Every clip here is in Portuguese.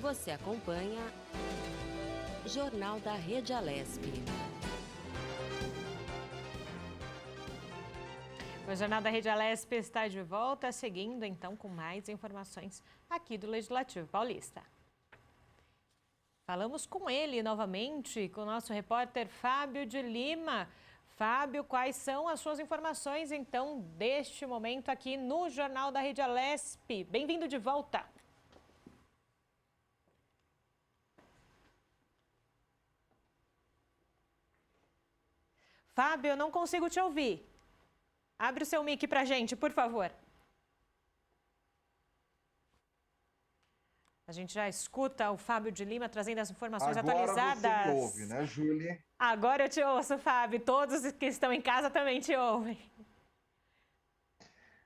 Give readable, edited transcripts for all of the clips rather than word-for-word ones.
Você acompanha Jornal da Rede Alesp. O Jornal da Rede Alesp está de volta, seguindo então com mais informações aqui do Legislativo Paulista. Falamos com ele novamente, com o nosso repórter Fábio de Lima. Fábio, quais são as suas informações então deste momento aqui no Jornal da Rede Alesp? Bem-vindo de volta. Fábio, eu não consigo te ouvir. Abre o seu mic pra gente, por favor. A gente já escuta o Fábio de Lima trazendo as informações atualizadas. Agora você me ouve, né, Júlia? Agora eu te ouço, Fábio. Todos que estão em casa também te ouvem.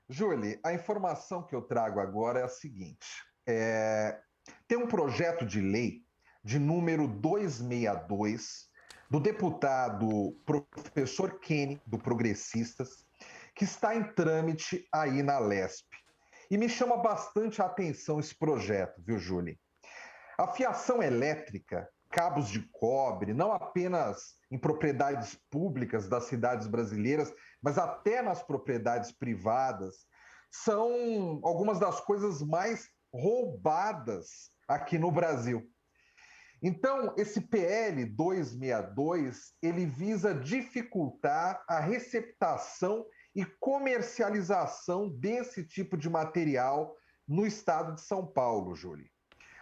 Júlia, a informação que eu trago agora é a seguinte. Tem um projeto de lei de número 262 do deputado professor Kenny, do Progressistas, que está em trâmite aí na Lesp. E me chama bastante a atenção esse projeto, viu, Júlia? A fiação elétrica, cabos de cobre, não apenas em propriedades públicas das cidades brasileiras, mas até nas propriedades privadas, são algumas das coisas mais roubadas aqui no Brasil. Então, esse PL 262, ele visa dificultar a receptação e comercialização desse tipo de material no estado de São Paulo, Júlia.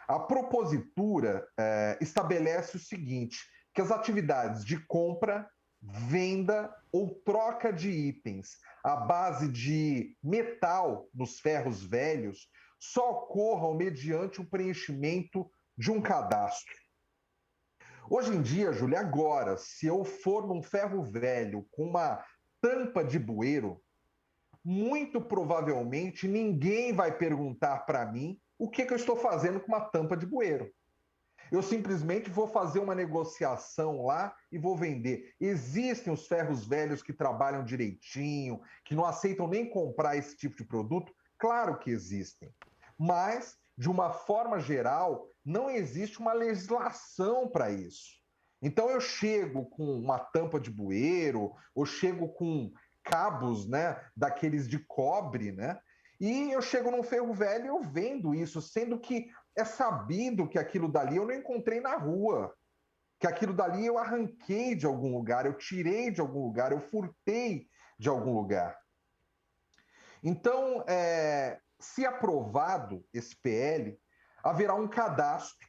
A propositura estabelece o seguinte, que as atividades de compra, venda ou troca de itens à base de metal nos ferros velhos só ocorram mediante o preenchimento de um cadastro. Hoje em dia, Júlia, agora, se eu for num ferro velho com uma tampa de bueiro, muito provavelmente ninguém vai perguntar para mim o que eu estou fazendo com uma tampa de bueiro. Eu simplesmente vou fazer uma negociação lá e vou vender. Existem os ferros velhos que trabalham direitinho, que não aceitam nem comprar esse tipo de produto? Claro que existem. Mas, de uma forma geral, não existe uma legislação para isso. Então eu chego com uma tampa de bueiro, ou chego com cabos, né, daqueles de cobre, né? E eu chego num ferro velho e eu vendo isso, sendo que é sabido que aquilo dali eu não encontrei na rua, que aquilo dali eu arranquei de algum lugar, eu tirei de algum lugar, eu furtei de algum lugar. Então, se aprovado esse PL, haverá um cadastro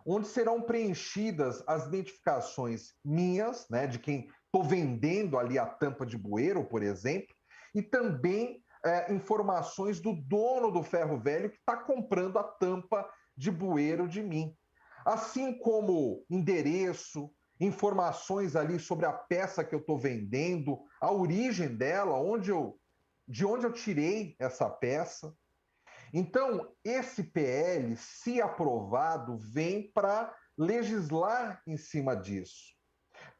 onde serão preenchidas as identificações minhas, né, de quem estou vendendo ali a tampa de bueiro, por exemplo, e também informações do dono do ferro velho que está comprando a tampa de bueiro de mim. Assim como endereço, informações ali sobre a peça que eu estou vendendo, a origem dela, de onde eu tirei essa peça. Então, esse PL, se aprovado, vem para legislar em cima disso,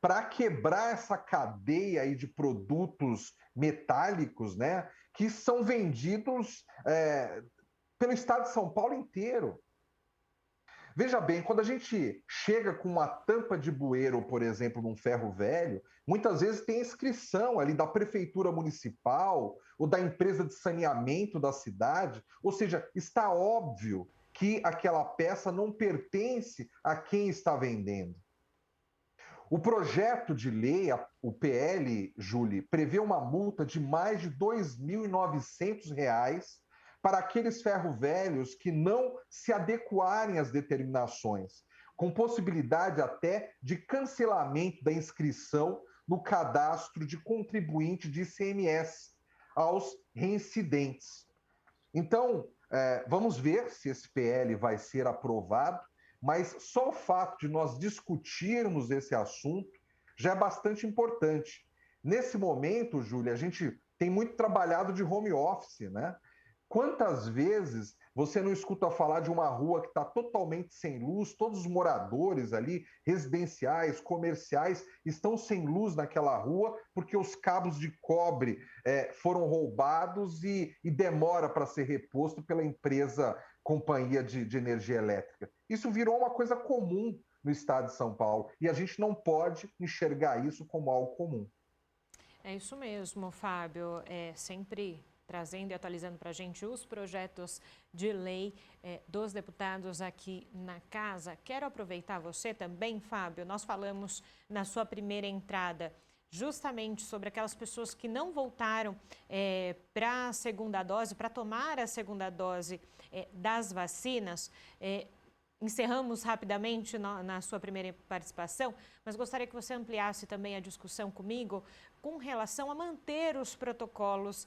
para quebrar essa cadeia aí de produtos metálicos, né, que são vendidos pelo estado de São Paulo inteiro. Veja bem, quando a gente chega com uma tampa de bueiro, por exemplo, num ferro velho, muitas vezes tem inscrição ali da prefeitura municipal ou da empresa de saneamento da cidade, ou seja, está óbvio que aquela peça não pertence a quem está vendendo. O projeto de lei, o PL, Julie, prevê uma multa de mais de R$ 2.900 para aqueles ferro velhos que não se adequarem às determinações, com possibilidade até de cancelamento da inscrição no cadastro de contribuinte de ICMS aos reincidentes. Então, vamos ver se esse PL vai ser aprovado, mas só o fato de nós discutirmos esse assunto já é bastante importante. Nesse momento, Júlia, a gente tem muito trabalhado de home office, né? Quantas vezes você não escuta falar de uma rua que está totalmente sem luz, todos os moradores ali, residenciais, comerciais, estão sem luz naquela rua porque os cabos de cobre foram roubados e demora para ser reposto pela empresa companhia de energia elétrica. Isso virou uma coisa comum no estado de São Paulo e a gente não pode enxergar isso como algo comum. É isso mesmo, Fábio. Sempre trazendo e atualizando para a gente os projetos de lei dos deputados aqui na casa. Quero aproveitar você também, Fábio. Nós falamos na sua primeira entrada justamente sobre aquelas pessoas que não voltaram para a segunda dose, para tomar a segunda dose das vacinas. Encerramos rapidamente na sua primeira participação, mas gostaria que você ampliasse também a discussão comigo com relação a manter os protocolos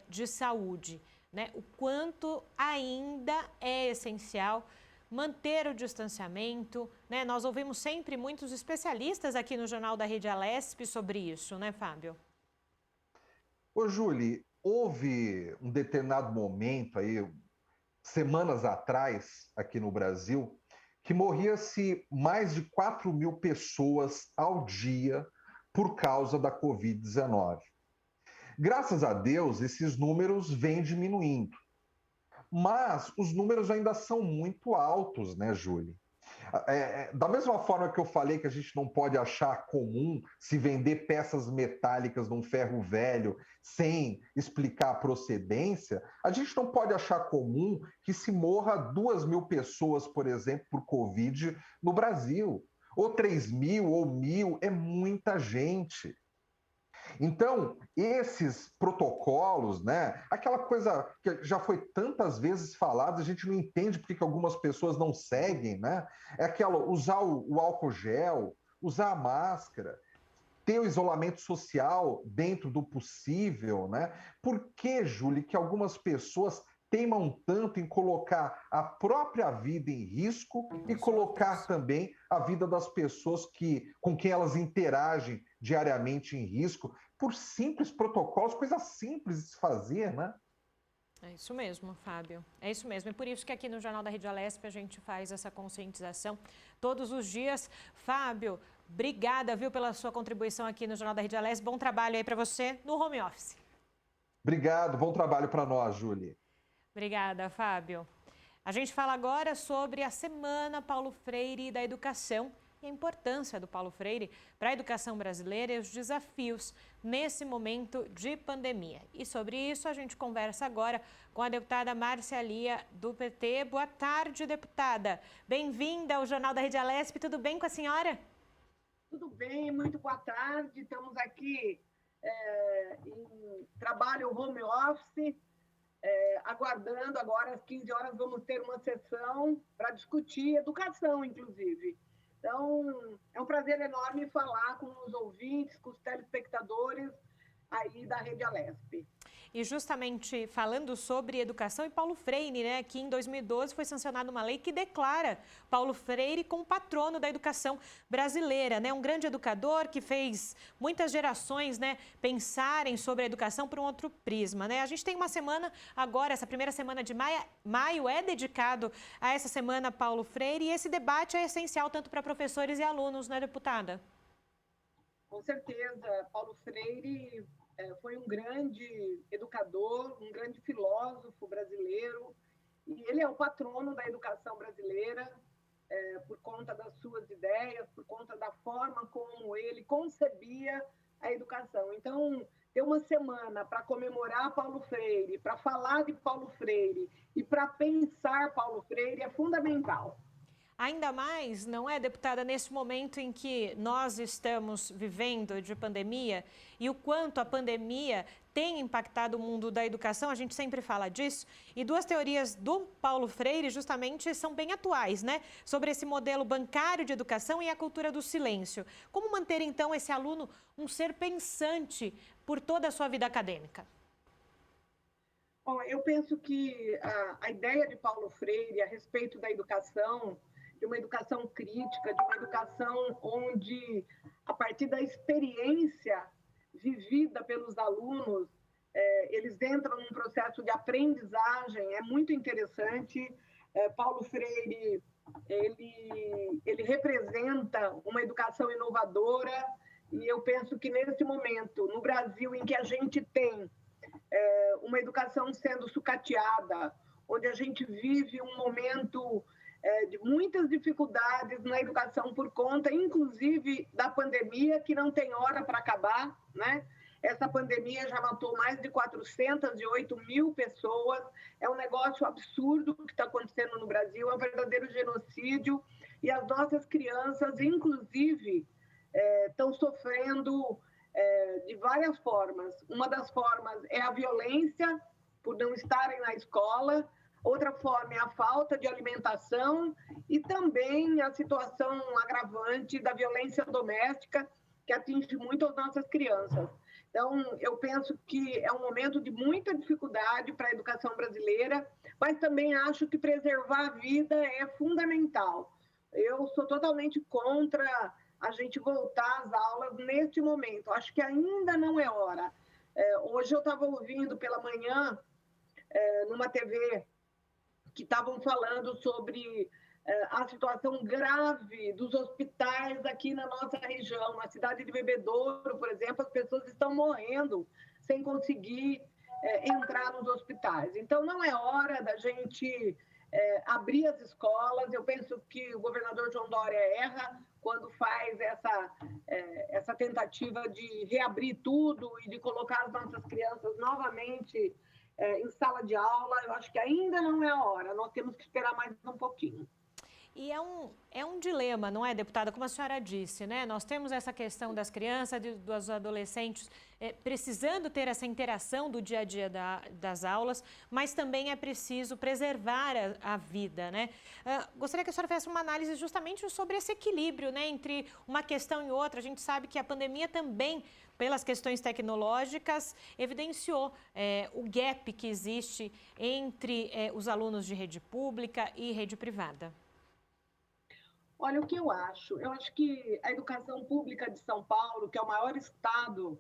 de saúde, né? O quanto ainda é essencial manter o distanciamento, né? Nós ouvimos sempre muitos especialistas aqui no Jornal da Rede Alesp sobre isso, né, Fábio? Ô, Julie, houve um determinado momento aí, semanas atrás, aqui no Brasil, que morria-se mais de 4 mil pessoas ao dia por causa da Covid-19. Graças a Deus, esses números vêm diminuindo. Mas os números ainda são muito altos, né, Júlia? Da mesma forma que eu falei que a gente não pode achar comum se vender peças metálicas num ferro velho sem explicar a procedência, a gente não pode achar comum que se morra 2.000 pessoas, por exemplo, por Covid no Brasil. Ou 3.000, ou 1.000, é muita gente. Então, esses protocolos, né? Aquela coisa que já foi tantas vezes falada, a gente não entende porque que algumas pessoas não seguem, né? É aquela usar o álcool gel, usar a máscara, ter o isolamento social dentro do possível, né? Por que, Júlia, que algumas pessoas teimam tanto em colocar a própria vida em risco e colocar também a vida das pessoas com quem elas interagem diariamente em risco, por simples protocolos, coisa simples de se fazer, né? É isso mesmo, Fábio. É isso mesmo. E por isso que aqui no Jornal da Rede Alesp a gente faz essa conscientização todos os dias. Fábio, obrigada, viu, pela sua contribuição aqui no Jornal da Rede Alesp. Bom trabalho aí para você no home office. Obrigado, bom trabalho para nós, Júlia. Obrigada, Fábio. A gente fala agora sobre a Semana Paulo Freire da Educação e a importância do Paulo Freire para a educação brasileira e os desafios nesse momento de pandemia. E sobre isso a gente conversa agora com a deputada Márcia Lia, do PT. Boa tarde, deputada. Bem-vinda ao Jornal da Rede Alesp. Tudo bem com a senhora? Tudo bem, muito boa tarde. Estamos aqui em trabalho home office, aguardando agora às 15 horas vamos ter uma sessão para discutir educação, inclusive. Então, é um prazer enorme falar com os ouvintes, com os telespectadores aí da Rede Alesp. E justamente falando sobre educação e Paulo Freire, né, que em 2012 foi sancionada uma lei que declara Paulo Freire como patrono da educação brasileira, né, um grande educador que fez muitas gerações, né, pensarem sobre a educação por um outro prisma, né. A gente tem uma semana agora, essa primeira semana de maio é dedicado a essa semana Paulo Freire e esse debate é essencial tanto para professores e alunos, né, deputada? Com certeza, Paulo Freire foi um grande educador, um grande filósofo brasileiro, e ele é o patrono da educação brasileira por conta das suas ideias, por conta da forma como ele concebia a educação. Então, ter uma semana para comemorar Paulo Freire, para falar de Paulo Freire e para pensar Paulo Freire é fundamental. Ainda mais, não é, deputada, nesse momento em que nós estamos vivendo de pandemia e o quanto a pandemia tem impactado o mundo da educação, a gente sempre fala disso, e duas teorias do Paulo Freire justamente são bem atuais, né? Sobre esse modelo bancário de educação e a cultura do silêncio. Como manter, então, esse aluno um ser pensante por toda a sua vida acadêmica? Bom, eu penso que a ideia de Paulo Freire a respeito da educação, de uma educação crítica, de uma educação onde, a partir da experiência vivida pelos alunos, eles entram num processo de aprendizagem, é muito interessante. Paulo Freire, ele representa uma educação inovadora, e eu penso que nesse momento, no Brasil, em que a gente tem uma educação sendo sucateada, onde a gente vive um momento de muitas dificuldades na educação por conta, inclusive, da pandemia, que não tem hora para acabar, né? Essa pandemia já matou mais de 408 mil pessoas, é um negócio absurdo o que está acontecendo no Brasil, é um verdadeiro genocídio, e as nossas crianças, inclusive, estão sofrendo de várias formas. Uma das formas é a violência, por não estarem na escola. Outra forma é a falta de alimentação e também a situação agravante da violência doméstica, que atinge muito as nossas crianças. Então, eu penso que é um momento de muita dificuldade para a educação brasileira, mas também acho que preservar a vida é fundamental. Eu sou totalmente contra a gente voltar às aulas neste momento. Acho que ainda não é hora. Hoje eu estava ouvindo pela manhã, numa TV, que estavam falando sobre a situação grave dos hospitais aqui na nossa região. Na cidade de Bebedouro, por exemplo, as pessoas estão morrendo sem conseguir entrar nos hospitais. Então, não é hora da gente abrir as escolas. Eu penso que o governador João Dória erra quando faz essa tentativa de reabrir tudo e de colocar as nossas crianças novamente em sala de aula. Eu acho que ainda não é a hora, nós temos que esperar mais um pouquinho. E é um dilema, não é, deputada? Como a senhora disse, né? Nós temos essa questão das crianças, dos adolescentes precisando ter essa interação do dia a dia das aulas, mas também é preciso preservar a vida, né? Gostaria que a senhora fizesse uma análise justamente sobre esse equilíbrio, né, entre uma questão e outra. A gente sabe que a pandemia também, pelas questões tecnológicas, evidenciou o gap que existe entre os alunos de rede pública e rede privada. Olha, o que eu acho? Eu acho que a educação pública de São Paulo, que é o maior estado,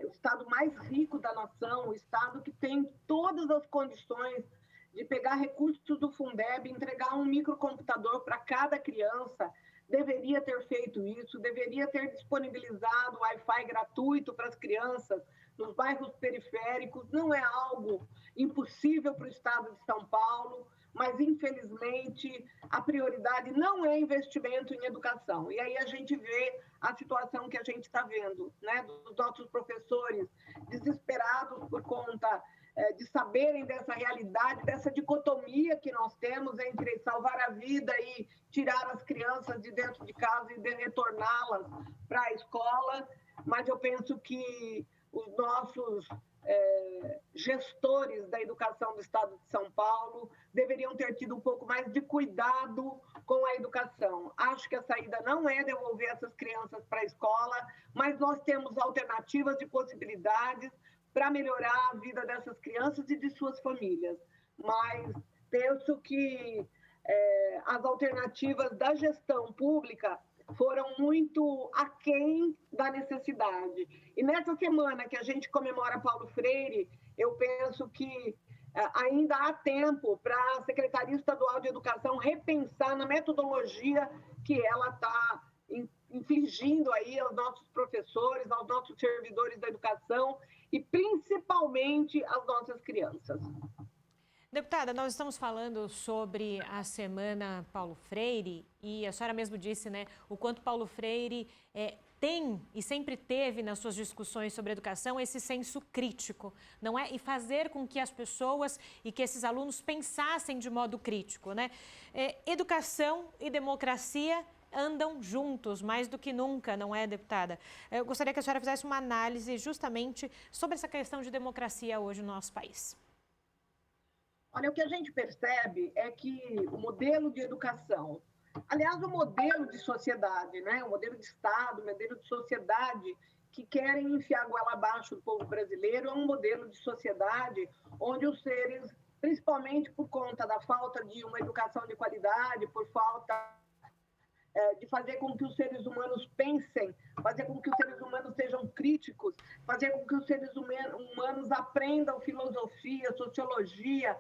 o estado mais rico da nação, o estado que tem todas as condições de pegar recursos do Fundeb, entregar um microcomputador para cada criança, deveria ter feito isso, deveria ter disponibilizado Wi-Fi gratuito para as crianças nos bairros periféricos. Não é algo impossível para o estado de São Paulo, mas, infelizmente, a prioridade não é investimento em educação. E aí a gente vê a situação que a gente está vendo, né? Dos nossos professores desesperados por conta de saberem dessa realidade, dessa dicotomia que nós temos entre salvar a vida e tirar as crianças de dentro de casa e retorná-las para a escola. Mas eu penso que os nossos gestores da educação do estado de São Paulo deveriam ter tido um pouco mais de cuidado com a educação. Acho que a saída não é devolver essas crianças para a escola, mas nós temos alternativas e possibilidades para melhorar a vida dessas crianças e de suas famílias. Mas penso que as alternativas da gestão pública foram muito aquém da necessidade. E nessa semana que a gente comemora Paulo Freire, eu penso que ainda há tempo para a Secretaria Estadual de Educação repensar na metodologia que ela está infligindo aí aos nossos professores, aos nossos servidores da educação e principalmente às nossas crianças. Deputada, nós estamos falando sobre a Semana Paulo Freire e a senhora mesmo disse, né, o quanto Paulo Freire tem e sempre teve nas suas discussões sobre educação esse senso crítico, não é? E fazer com que as pessoas e que esses alunos pensassem de modo crítico, né? Educação e democracia andam juntos, mais do que nunca, não é, deputada? Eu gostaria que a senhora fizesse uma análise justamente sobre essa questão de democracia hoje no nosso país. Olha, o que a gente percebe é que o modelo de educação, aliás, o modelo de sociedade, né? O modelo de Estado, o modelo de sociedade que querem enfiar a goela abaixo do povo brasileiro é um modelo de sociedade onde os seres, principalmente por conta da falta de uma educação de qualidade, por falta de fazer com que os seres humanos pensem fazer com que os seres humanos sejam críticos, fazer com que os seres humanos aprendam filosofia, sociologia,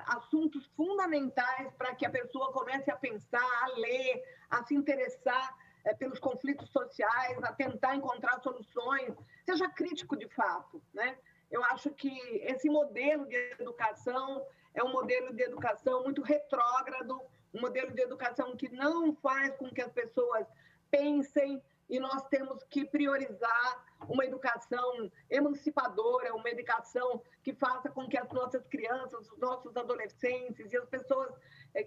assuntos fundamentais para que a pessoa comece a pensar, a ler, a se interessar pelos conflitos sociais, a tentar encontrar soluções, seja crítico de fato, né? Eu acho que esse modelo de educação é um modelo de educação muito retrógrado, um modelo de educação que não faz com que as pessoas pensem, e nós temos que priorizar uma educação emancipadora, uma educação que faça com que as nossas crianças, os nossos adolescentes e as pessoas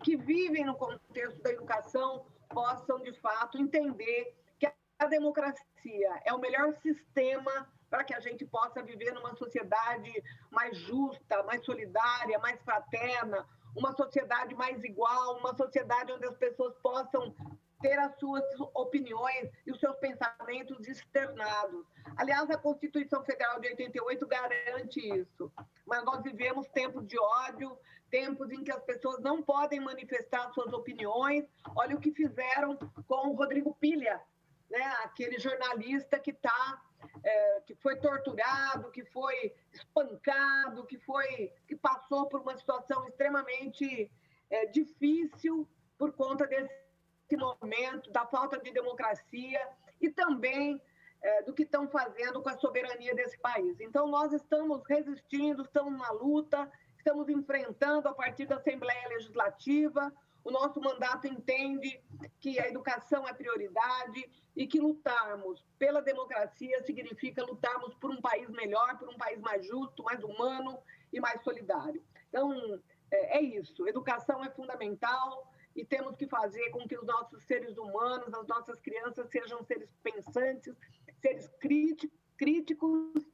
que vivem no contexto da educação possam, de fato, entender que a democracia é o melhor sistema para que a gente possa viver numa sociedade mais justa, mais solidária, mais fraterna, uma sociedade mais igual, uma sociedade onde as pessoas possam ter as suas opiniões e os seus pensamentos externados. Aliás, a Constituição Federal de 88 garante isso, mas nós vivemos tempos de ódio, tempos em que as pessoas não podem manifestar suas opiniões. Olha o que fizeram com o Rodrigo Pilha, né? Aquele jornalista que foi torturado, que foi espancado, que passou por uma situação extremamente difícil por conta desse momento, da falta de democracia e também do que estão fazendo com a soberania desse país. Então, nós estamos resistindo, estamos na luta, estamos enfrentando a partir da Assembleia Legislativa. O nosso mandato entende que a educação é prioridade e que lutarmos pela democracia significa lutarmos por um país melhor, por um país mais justo, mais humano e mais solidário. Então, é isso. Educação é fundamental e temos que fazer com que os nossos seres humanos, as nossas crianças, sejam seres pensantes, seres críticos,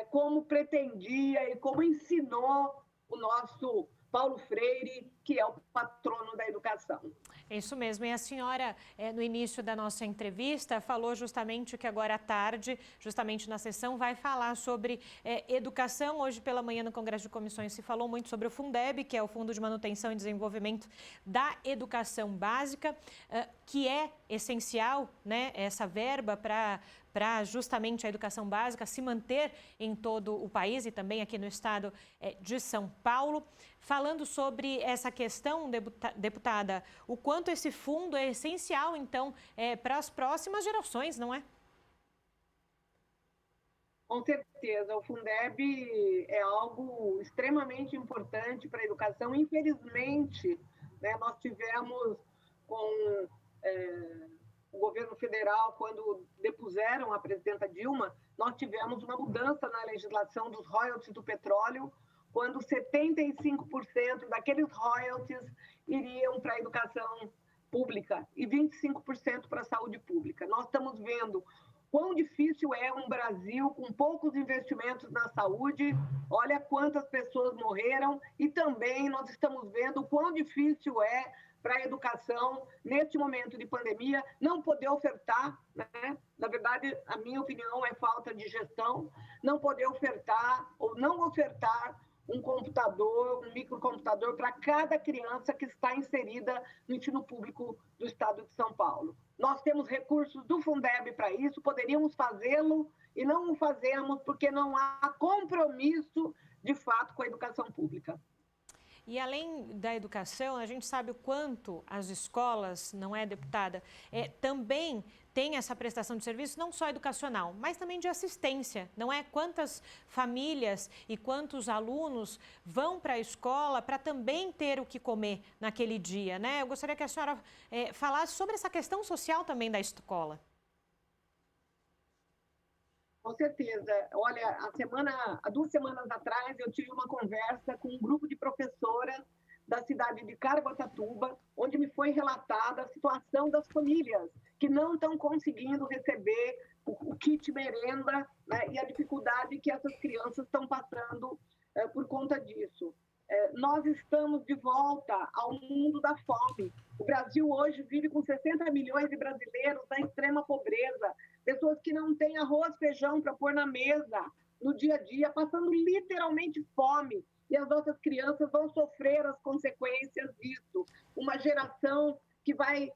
como pretendia e como ensinou o nosso Paulo Freire, que é o patrono da educação. É isso mesmo. E a senhora, no início da nossa entrevista, falou justamente que agora à tarde, justamente na sessão, vai falar sobre educação. Hoje pela manhã no Congresso de Comissões se falou muito sobre o Fundeb, que é o Fundo de Manutenção e Desenvolvimento da Educação Básica, que é essencial, né, essa verba para justamente a educação básica se manter em todo o país e também aqui no estado de São Paulo. Falando sobre essa questão, deputada, o quanto esse fundo é essencial, então, para as próximas gerações, não é? Com certeza, o Fundeb é algo extremamente importante para a educação. Infelizmente, né, nós tivemos com o governo federal, quando depuseram a presidenta Dilma, nós tivemos uma mudança na legislação dos royalties do petróleo, quando 75% daqueles royalties iriam para a educação pública e 25% para a saúde pública. Nós estamos vendo quão difícil é um Brasil com poucos investimentos na saúde, olha quantas pessoas morreram, e também nós estamos vendo o quão difícil é para a educação, neste momento de pandemia, não poder ofertar, né? Na verdade, a minha opinião é falta de gestão, não poder ofertar ou não ofertar um computador, um microcomputador para cada criança que está inserida no ensino público do estado de São Paulo. Nós temos recursos do Fundeb para isso, poderíamos fazê-lo e não o fazemos porque não há compromisso, de fato, com a educação pública. E além da educação, a gente sabe o quanto as escolas, não é, deputada, também tem essa prestação de serviço não só educacional, mas também de assistência, não é? Quantas famílias e quantos alunos vão para a escola para também ter o que comer naquele dia, né? Eu gostaria que a senhora falasse sobre essa questão social também da escola. Com certeza. Olha, há 2 semanas atrás, eu tive uma conversa com um grupo de professoras da cidade de Caraguatatuba, onde me foi relatada a situação das famílias que não estão conseguindo receber o kit merenda, né, e a dificuldade que essas crianças estão passando por conta disso. Nós estamos de volta ao mundo da fome. O Brasil hoje vive com 60 milhões de brasileiros na extrema pobreza, pessoas que não têm arroz, feijão para pôr na mesa no dia a dia, passando literalmente fome. E as nossas crianças vão sofrer as consequências disso. Uma geração que vai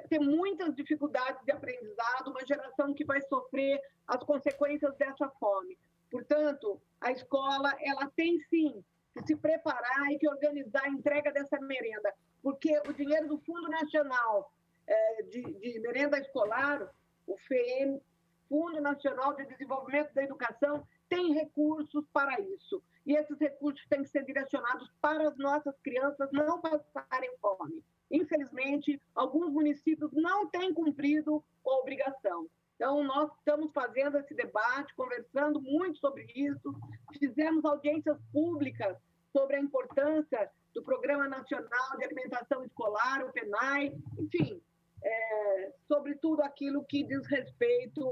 ter muitas dificuldades de aprendizado, uma geração que vai sofrer as consequências dessa fome. Portanto, a escola ela tem sim que se preparar e que organizar a entrega dessa merenda, porque o dinheiro do Fundo Nacional de Merenda Escolar, o FEM, Fundo Nacional de Desenvolvimento da Educação, tem recursos para isso. E esses recursos têm que ser direcionados para as nossas crianças não passarem fome. Infelizmente, alguns municípios não têm cumprido a obrigação. Então, nós estamos fazendo esse debate, conversando muito sobre isso, fizemos audiências públicas sobre a importância do Programa Nacional de Alimentação Escolar, o PNAE, enfim, sobre tudo aquilo que diz respeito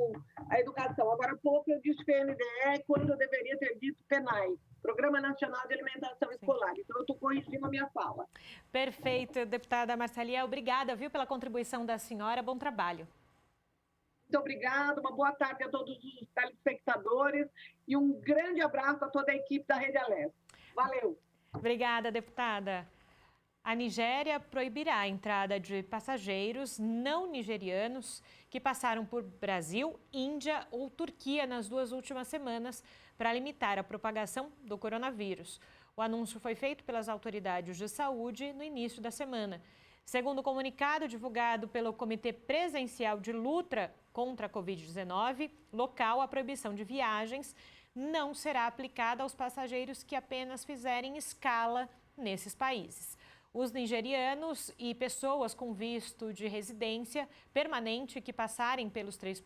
à educação. Agora há pouco eu disse PNDE quando eu deveria ter dito PNAE, Programa Nacional de Alimentação Escolar. Então, eu estou corrigindo a minha fala. Perfeito, deputada Marceliel. Obrigada, viu, pela contribuição da senhora. Bom trabalho. Muito obrigada, uma boa tarde a todos os telespectadores e um grande abraço a toda a equipe da Rede Alesp. Valeu! Obrigada, deputada. A Nigéria proibirá a entrada de passageiros não nigerianos que passaram por Brasil, Índia ou Turquia nas 2 últimas semanas para limitar a propagação do coronavírus. O anúncio foi feito pelas autoridades de saúde no início da semana. Segundo o comunicado divulgado pelo Comitê Presencial de Luta contra a Covid-19 local, a proibição de viagens não será aplicada aos passageiros que apenas fizerem escala nesses países. Os nigerianos e pessoas com visto de residência permanente que passaram pelos 3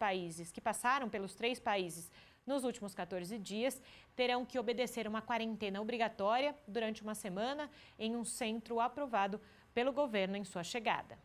países nos últimos 14 dias terão que obedecer uma quarentena obrigatória durante uma semana em um centro aprovado pelo governo em sua chegada.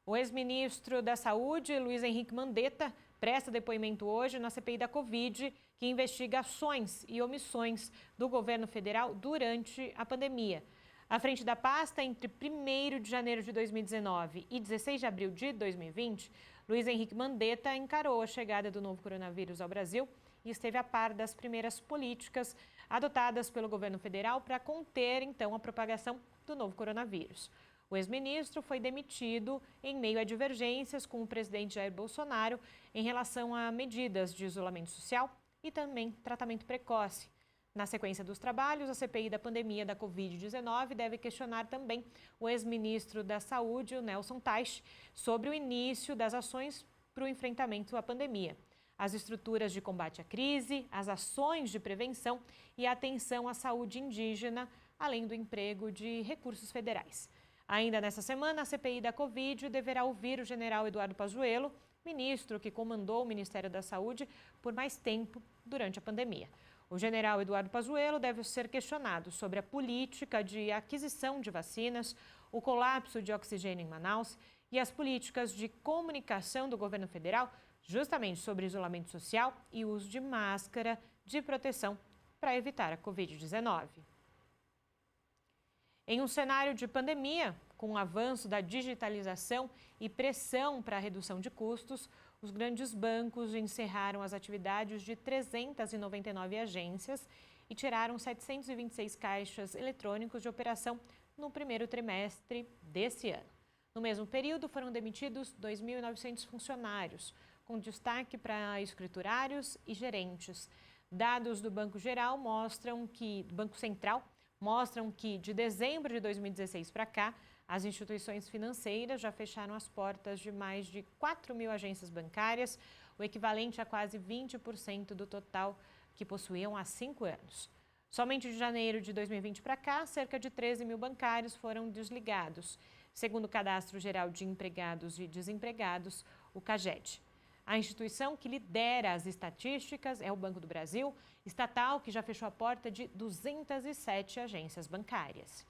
O ex-ministro da Saúde, Luiz Henrique Mandetta, presta depoimento hoje na CPI da Covid, que investiga ações e omissões do governo federal durante a pandemia. À frente da pasta, entre 1º de janeiro de 2019 e 16 de abril de 2020, Luiz Henrique Mandetta encarou a chegada do novo coronavírus ao Brasil e esteve a par das primeiras políticas adotadas pelo governo federal para conter, então, a propagação do novo coronavírus. O ex-ministro foi demitido em meio a divergências com o presidente Jair Bolsonaro em relação a medidas de isolamento social e também tratamento precoce. Na sequência dos trabalhos, a CPI da pandemia da Covid-19 deve questionar também o ex-ministro da Saúde, o Nelson Teich, sobre o início das ações para o enfrentamento à pandemia, as estruturas de combate à crise, as ações de prevenção e a atenção à saúde indígena, além do emprego de recursos federais. Ainda nessa semana, a CPI da Covid deverá ouvir o general Eduardo Pazuello, ministro que comandou o Ministério da Saúde por mais tempo durante a pandemia. O general Eduardo Pazuello deve ser questionado sobre a política de aquisição de vacinas, o colapso de oxigênio em Manaus e as políticas de comunicação do governo federal, justamente sobre isolamento social e uso de máscara de proteção para evitar a Covid-19. Em um cenário de pandemia, com o avanço da digitalização e pressão para a redução de custos, os grandes bancos encerraram as atividades de 399 agências e tiraram 726 caixas eletrônicos de operação no primeiro trimestre desse ano. No mesmo período, foram demitidos 2.900 funcionários, com destaque para escriturários e gerentes. Dados do Banco Central mostram que, de dezembro de 2016 para cá, as instituições financeiras já fecharam as portas de mais de 4.000 agências bancárias, o equivalente a quase 20% do total que possuíam há 5 anos. Somente de janeiro de 2020 para cá, cerca de 13.000 bancários foram desligados, segundo o Cadastro Geral de Empregados e Desempregados, o CAGED. A instituição que lidera as estatísticas é o Banco do Brasil, estatal que já fechou a porta de 207 agências bancárias.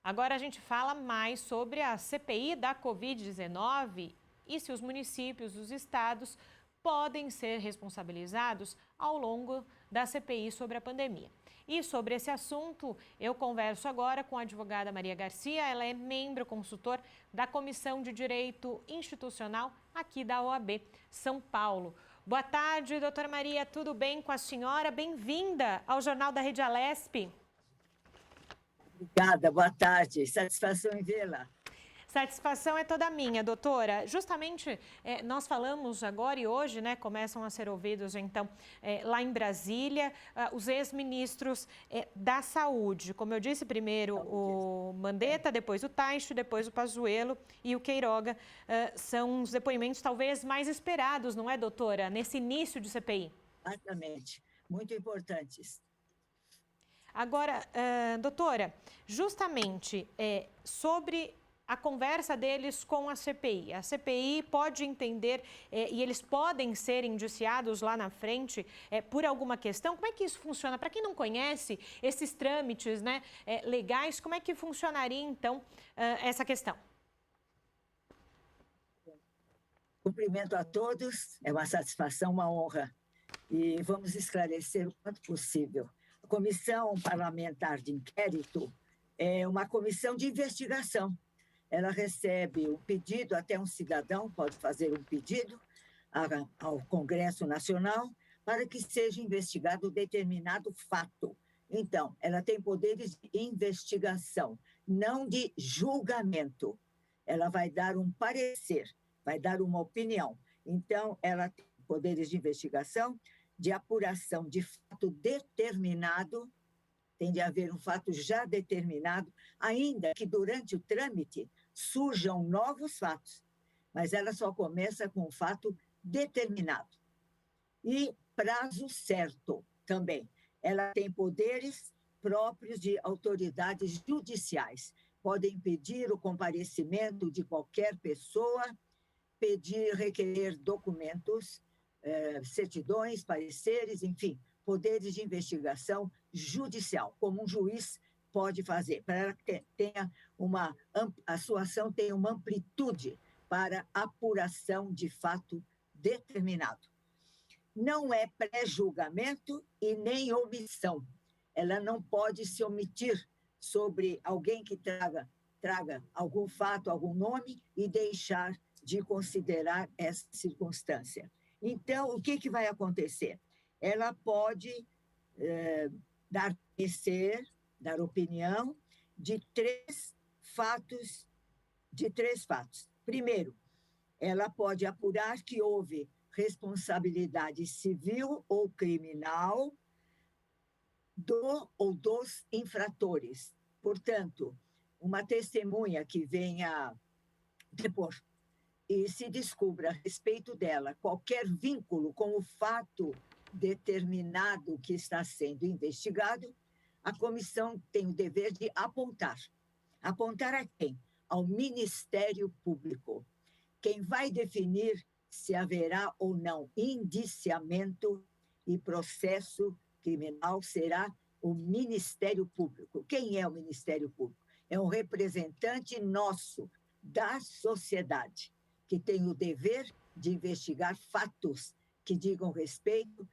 Agora a gente fala mais sobre a CPI da Covid-19 e se os municípios, os estados, podem ser responsabilizados ao longo da CPI sobre a pandemia. E sobre esse assunto, eu converso agora com a advogada Maria Garcia. Ela é membro consultor da Comissão de Direito Institucional aqui da OAB São Paulo. Boa tarde, doutora Maria. Tudo bem com a senhora? Bem-vinda ao Jornal da Rede Alesp. Obrigada, boa tarde. Satisfação em vê-la. Satisfação é toda minha, doutora. Justamente, nós falamos agora e hoje, né, começam a ser ouvidos, então, lá em Brasília, os ex-ministros da Saúde. Como eu disse, primeiro o Mandetta, depois o Taixe, depois o Pazuello e o Queiroga. São os depoimentos talvez mais esperados, não é, doutora, nesse início de CPI? Exatamente, muito importantes. Agora, doutora, justamente sobre a conversa deles com a CPI. A CPI pode entender e eles podem ser indiciados lá na frente por alguma questão? Como é que isso funciona? Para quem não conhece esses trâmites, né, legais, como é que funcionaria, então, essa questão? Cumprimento a todos, é uma satisfação, uma honra. E vamos esclarecer o quanto possível. A Comissão Parlamentar de Inquérito é uma comissão de investigação. Ela recebe um pedido, até um cidadão pode fazer um pedido ao Congresso Nacional para que seja investigado determinado fato. Então, ela tem poderes de investigação, não de julgamento. Ela vai dar um parecer, vai dar uma opinião. Então, ela tem poderes de investigação, de apuração de fato determinado, tem de haver um fato já determinado, ainda que durante o trâmite surjam novos fatos, mas ela só começa com um fato determinado. E prazo certo também. Ela tem poderes próprios de autoridades judiciais. Podem pedir o comparecimento de qualquer pessoa, pedir, requerer documentos, certidões, pareceres, enfim, poderes de investigação judicial, como um juiz pode fazer, para que a sua ação tenha uma amplitude para apuração de fato determinado. Não é pré-julgamento e nem omissão. Ela não pode se omitir sobre alguém que traga algum fato, algum nome e deixar de considerar essa circunstância. Então, o que vai acontecer? Ela pode dar parecer, dar opinião de três fatos. Primeiro, ela pode apurar que houve responsabilidade civil ou criminal do ou dos infratores. Portanto, uma testemunha que venha depor e se descubra a respeito dela qualquer vínculo com o fato determinado que está sendo investigado, a comissão tem o dever de apontar. Apontar a quem? Ao Ministério Público. Quem vai definir se haverá ou não indiciamento e processo criminal será o Ministério Público. Quem é o Ministério Público? É um representante nosso, da sociedade, que tem o dever de investigar fatos que digam respeito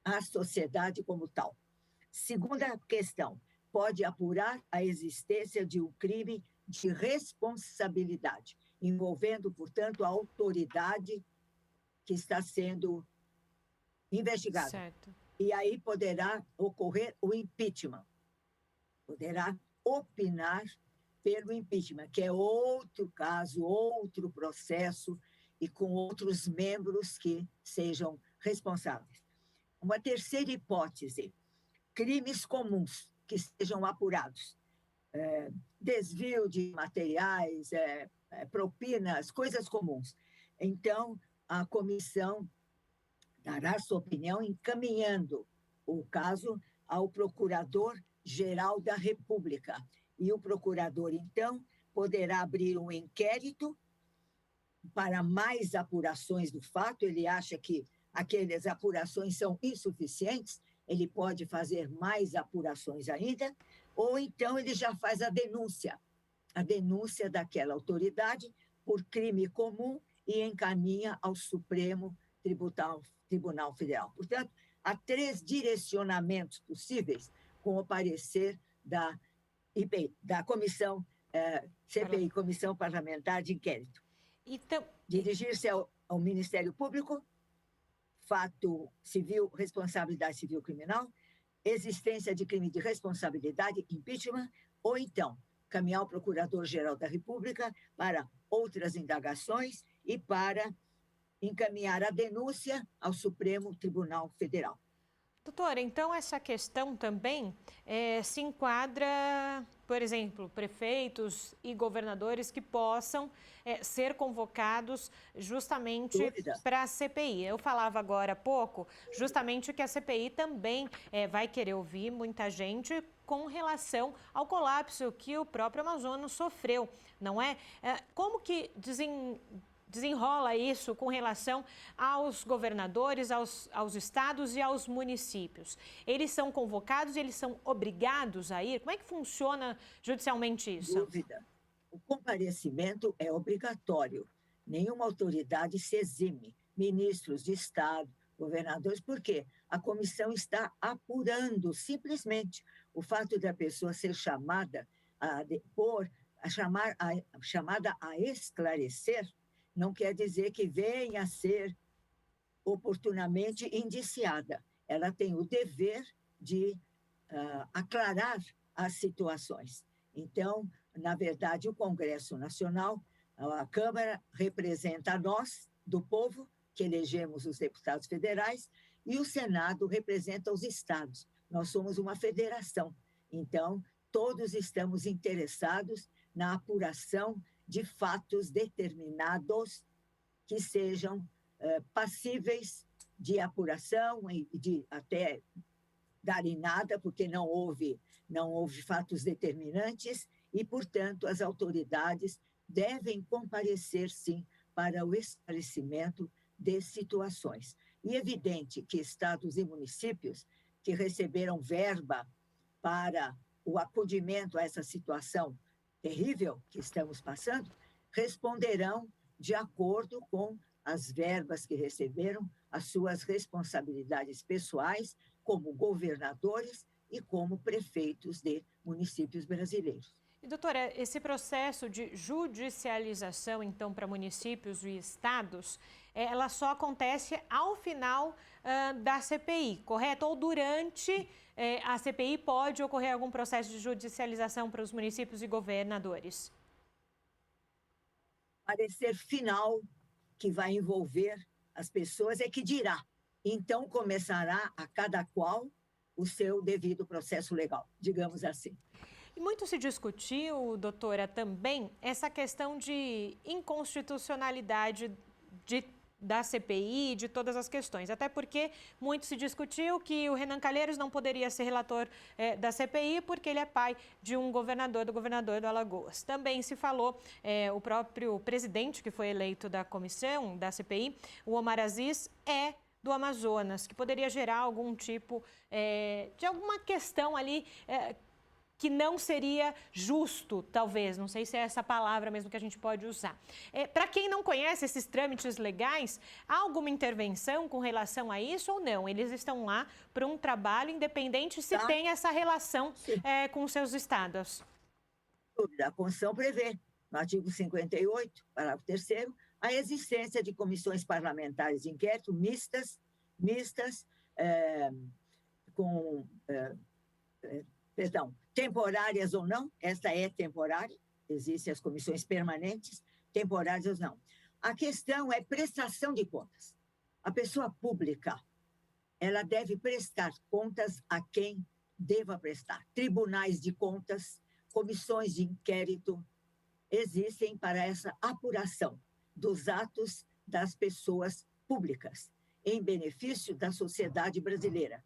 à sociedade como tal. Segunda questão, pode apurar a existência de um crime de responsabilidade, envolvendo, portanto, a autoridade que está sendo investigada. Certo. E aí poderá ocorrer o impeachment, poderá opinar pelo impeachment, que é outro caso, outro processo, e com outros membros que sejam responsáveis. Uma terceira hipótese, crimes comuns que sejam apurados, desvio de materiais, propinas, coisas comuns. Então, a comissão dará sua opinião encaminhando o caso ao Procurador-Geral da República. E o procurador, então, poderá abrir um inquérito para mais apurações do fato. Ele acha que aquelas apurações são insuficientes, ele pode fazer mais apurações ainda, ou então ele já faz a denúncia daquela autoridade por crime comum e encaminha ao Supremo Tribunal Federal. Portanto, há 3 direcionamentos possíveis com o parecer da Comissão CPI, Comissão Parlamentar de Inquérito. Então, dirigir-se ao Ministério Público, fato civil, responsabilidade civil criminal, existência de crime de responsabilidade, impeachment, ou então caminhar ao Procurador-Geral da República para outras indagações e para encaminhar a denúncia ao Supremo Tribunal Federal. Doutora, então essa questão também se enquadra, por exemplo, prefeitos e governadores que possam ser convocados justamente para a CPI. Eu falava agora há pouco justamente que a CPI também vai querer ouvir muita gente com relação ao colapso que o próprio Amazonas sofreu, não é? Como que desenrola isso com relação aos governadores, aos estados e aos municípios? Eles são convocados e eles são obrigados a ir? Como é que funciona judicialmente isso? Dúvida. O comparecimento é obrigatório. Nenhuma autoridade se exime. Ministros de estado, governadores, por quê? A comissão está apurando simplesmente o fato da pessoa ser chamada chamada a esclarecer. Não quer dizer que venha a ser oportunamente indiciada. Ela tem o dever de aclarar as situações. Então, na verdade, o Congresso Nacional, a Câmara, representa nós, do povo, que elegemos os deputados federais, e o Senado representa os estados. Nós somos uma federação. Então, todos estamos interessados na apuração de fatos determinados que sejam passíveis de apuração e de até dar em nada, porque não houve fatos determinantes e, portanto, as autoridades devem comparecer, sim, para o esclarecimento de situações. E é evidente que estados e municípios que receberam verba para o acudimento a essa situação terrível que estamos passando, responderão de acordo com as verbas que receberam, as suas responsabilidades pessoais como governadores e como prefeitos de municípios brasileiros. E, doutora, esse processo de judicialização, então, para municípios e estados, ela só acontece ao final da CPI, correto? Ou durante a CPI pode ocorrer algum processo de judicialização para os municípios e governadores? Parecer final que vai envolver as pessoas é que dirá. Então, começará a cada qual o seu devido processo legal, digamos assim. E muito se discutiu, doutora, também essa questão de inconstitucionalidade da CPI, de todas as questões. Até porque muito se discutiu que o Renan Calheiros não poderia ser relator da CPI porque ele é pai de um governador do Alagoas. Também se falou, o próprio presidente que foi eleito da comissão, da CPI, o Omar Aziz, do Amazonas, que poderia gerar algum tipo de alguma questão ali que não seria justo, talvez, não sei se é essa palavra mesmo que a gente pode usar. Para quem não conhece esses trâmites legais, há alguma intervenção com relação a isso ou não? Eles estão lá para um trabalho independente se tem essa relação com os seus estados? A Constituição prevê, no artigo 58, parágrafo 3º, a existência de comissões parlamentares de inquérito mistas temporárias ou não, esta é temporária, existem as comissões permanentes, temporárias ou não. A questão é prestação de contas. A pessoa pública, ela deve prestar contas a quem deva prestar. Tribunais de contas, comissões de inquérito, existem para essa apuração dos atos das pessoas públicas, em benefício da sociedade brasileira.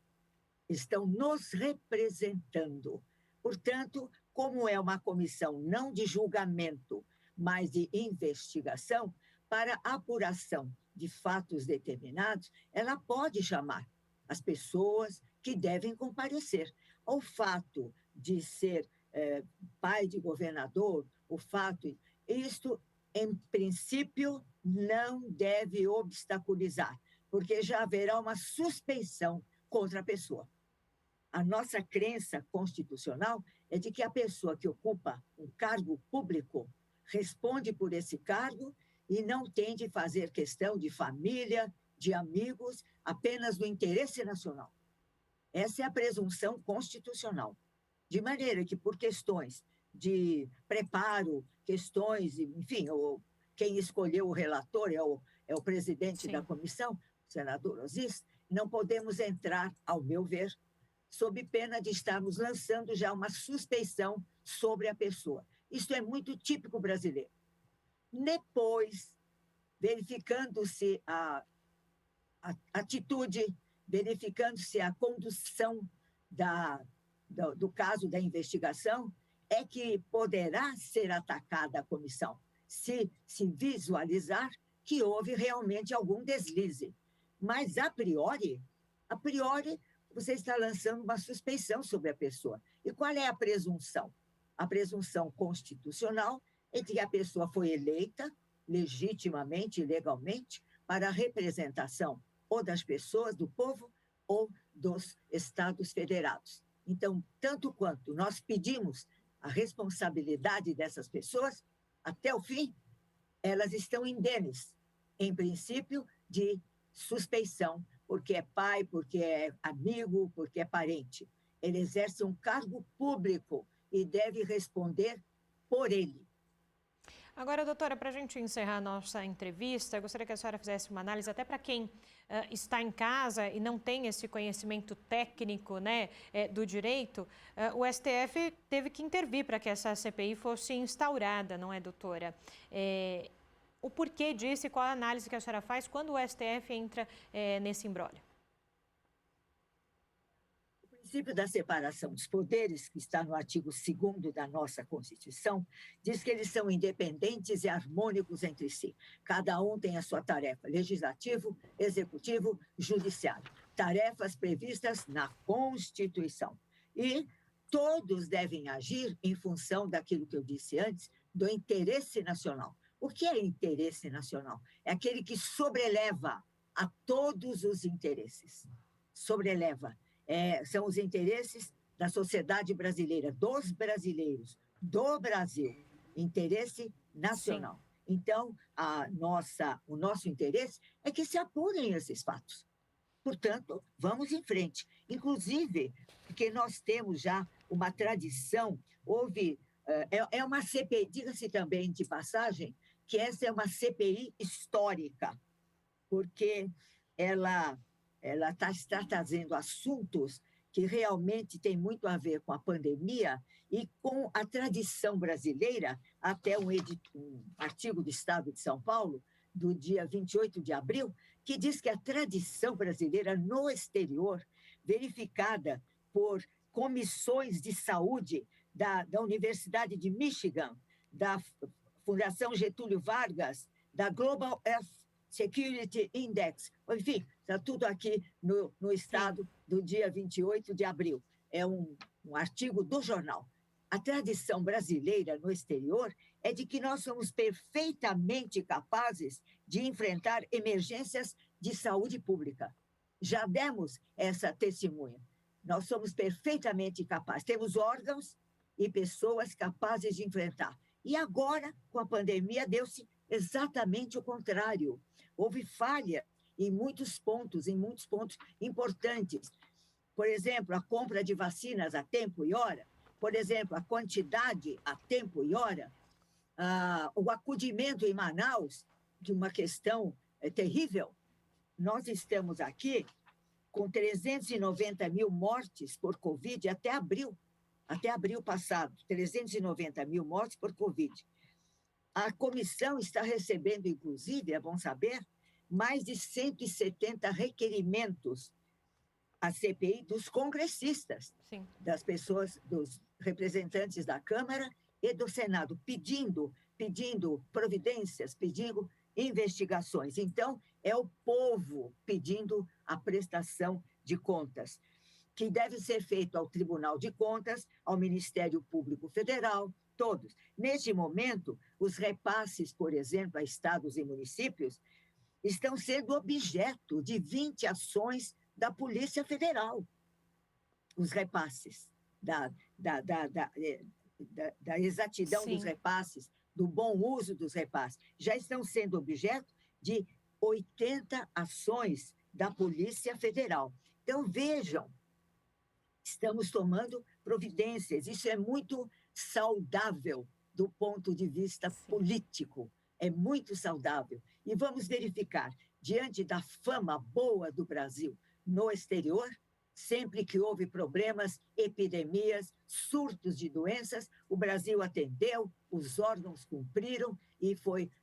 Estão nos representando. Portanto, como é uma comissão não de julgamento, mas de investigação, para apuração de fatos determinados, ela pode chamar as pessoas que devem comparecer. O fato de ser pai de governador, isto, em princípio, não deve obstaculizar, porque já haverá uma suspeição contra a pessoa. A nossa crença constitucional é de que a pessoa que ocupa um cargo público responde por esse cargo e não tem de fazer questão de família, de amigos, apenas do interesse nacional. Essa é a presunção constitucional. De maneira que, por questões de preparo, questões, enfim, quem escolheu o relator é o presidente da comissão, o senador Osís, não podemos entrar, ao meu ver, sob pena de estarmos lançando já uma suspeição sobre a pessoa. Isso é muito típico brasileiro. Depois, verificando-se a atitude, verificando-se a condução do caso da investigação, é que poderá ser atacada a comissão, se visualizar que houve realmente algum deslize. Mas, a priori, você está lançando uma suspeição sobre a pessoa. E qual é a presunção? A presunção constitucional é de que a pessoa foi eleita legitimamente e legalmente para a representação ou das pessoas, do povo, ou dos Estados federados. Então, tanto quanto nós pedimos a responsabilidade dessas pessoas, até o fim, elas estão indenes, em princípio, de suspeição, porque é pai, porque é amigo, porque é parente. Ele exerce um cargo público e deve responder por ele. Agora, doutora, para a gente encerrar a nossa entrevista, eu gostaria que a senhora fizesse uma análise até para quem está em casa e não tem esse conhecimento técnico, né, do direito. O STF teve que intervir para que essa CPI fosse instaurada, não é, doutora? O porquê disso e qual a análise que a senhora faz quando o STF entra nesse imbróglio? O princípio da separação dos poderes, que está no artigo 2º da nossa Constituição, diz que eles são independentes e harmônicos entre si. Cada um tem a sua tarefa, legislativo, executivo, judiciário. Tarefas previstas na Constituição. E todos devem agir em função daquilo que eu disse antes, do interesse nacional. O que é interesse nacional? É aquele que sobreleva a todos os interesses. Sobreleva. São os interesses da sociedade brasileira, dos brasileiros, do Brasil. Interesse nacional. Sim. Então, o nosso interesse é que se apurem esses fatos. Portanto, vamos em frente. Inclusive, porque nós temos já uma tradição, é uma CPI, diga-se também de passagem, que essa é uma CPI histórica, porque ela está trazendo assuntos que realmente têm muito a ver com a pandemia e com a tradição brasileira, até um artigo do Estado de São Paulo, do dia 28 de abril, que diz que a tradição brasileira no exterior, verificada por comissões de saúde da Universidade de Michigan, da Fundação Getúlio Vargas, da Global Health Security Index, enfim, está tudo aqui no Estado do dia 28 de abril. É um artigo do jornal. A tradição brasileira no exterior é de que nós somos perfeitamente capazes de enfrentar emergências de saúde pública. Já demos essa testemunha. Nós somos perfeitamente capazes. Temos órgãos e pessoas capazes de enfrentar. E agora, com a pandemia, deu-se exatamente o contrário. Houve falha em muitos pontos importantes. Por exemplo, a compra de vacinas a tempo e hora. Por exemplo, a quantidade a tempo e hora. O acudimento em Manaus, de uma questão terrível. Nós estamos aqui com 390 mil mortes por Covid até abril passado. 390 mil mortes por Covid. A comissão está recebendo, inclusive, é bom saber, mais de 170 requerimentos à CPI dos congressistas, sim, das pessoas, dos representantes da Câmara e do Senado, pedindo providências, pedindo investigações. Então, é o povo pedindo a prestação de contas, que deve ser feito ao Tribunal de Contas, ao Ministério Público Federal, todos. Neste momento, os repasses, por exemplo, a estados e municípios, estão sendo objeto de 20 ações da Polícia Federal. Os repasses, da exatidão, sim, dos repasses, do bom uso dos repasses, já estão sendo objeto de 80 ações da Polícia Federal. Então, vejam Estamos tomando providências. Isso é muito saudável do ponto de vista político. É muito saudável. E vamos verificar, diante da fama boa do Brasil no exterior, sempre que houve problemas, epidemias, surtos de doenças, o Brasil atendeu, os órgãos cumpriram e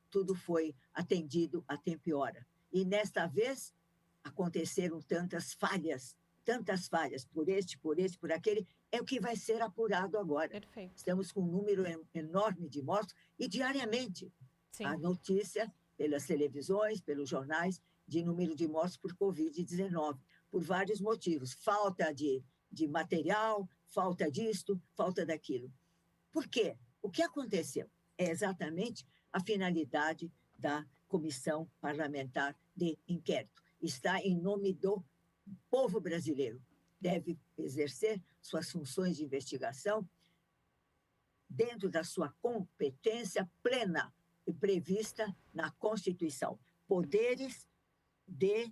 tudo foi atendido a tempo e hora. E nesta vez aconteceram tantas falhas, por aquele, é o que vai ser apurado agora. Perfeito. Estamos com um número enorme de mortos e diariamente a notícia pelas televisões, pelos jornais, de número de mortos por Covid-19, por vários motivos. Falta de material, falta disto, falta daquilo. Por quê? O que aconteceu? É exatamente a finalidade da Comissão Parlamentar de Inquérito. Está em nome do povo brasileiro. Deve exercer suas funções de investigação dentro da sua competência plena e prevista na Constituição. Poderes de